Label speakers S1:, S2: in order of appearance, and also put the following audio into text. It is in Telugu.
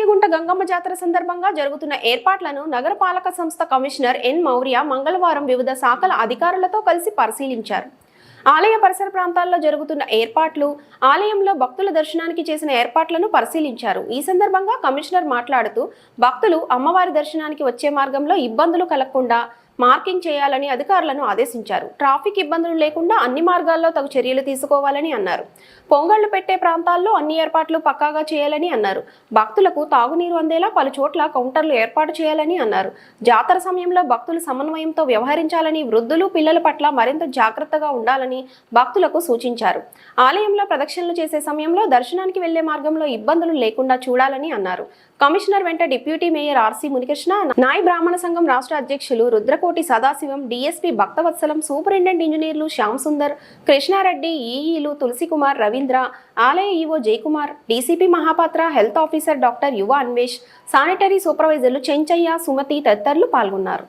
S1: తాటియ్యగుంట గంగమ్మ జాతర సందర్భంగా జరుగుతున్న ఏర్పాట్లను నగరపాలక సంస్థ కమిషనర్ ఎన్ మౌర్య మంగళవారం వివిధ శాఖల అధికారులతో కలిసి పరిశీలించారు. ఆలయ పరిసర ప్రాంతాల్లో జరుగుతున్న ఏర్పాట్లు, ఆలయంలో భక్తుల దర్శనానికి చేసిన ఏర్పాట్లను పరిశీలించారు. ఈ సందర్భంగా కమిషనర్ మాట్లాడుతూ భక్తులు అమ్మవారి దర్శనానికి వచ్చే మార్గంలో ఇబ్బందులు కలగకుండా మార్కింగ్ చేయాలని అధికారులను ఆదేశించారు. ట్రాఫిక్ ఇబ్బందులు లేకుండా అన్ని మార్గాల్లో తగు చర్యలు తీసుకోవాలని అన్నారు. పొంగళ్లు పెట్టే ప్రాంతాల్లో అన్ని ఏర్పాట్లు పక్కాగా చేయాలని అన్నారు. భక్తులకు తాగునీరు అందేలా పలు చోట్ల కౌంటర్లు ఏర్పాటు చేయాలని అన్నారు. జాతర సమయంలో భక్తులు సమన్వయంతో వ్యవహరించాలని, వృద్ధులు పిల్లల పట్ల మరింత జాగ్రత్తగా ఉండాలని భక్తులకు సూచించారు. ఆలయంలో ప్రదక్షిణలు చేసే సమయంలో దర్శనానికి వెళ్లే మార్గంలో ఇబ్బందులు లేకుండా చూడాలని అన్నారు. కమిషనర్ వెంట డిప్యూటీ మేయర్ ఆర్సి మునికృష్ణ, నాయ్ బ్రాహ్మణ సంఘం రాష్ట్ర అధ్యక్షులు రుద్రకోటి సదాశివం, డిఎస్పీ భక్తవత్సలం, సూపరింటెండెంట్ ఇంజనీర్లు శ్యామ్ సుందర్, కృష్ణారెడ్డి, ఈఈలు తులసికుమార్, రవీంద్ర, ఆలయ EO Jayakumar, DCP Mohapatra, health officer doctor యువ అన్వేష్, శానిటరీ సూపర్వైజర్లు చెంచయ్య, సుమతి తదితరులు పాల్గొన్నారు.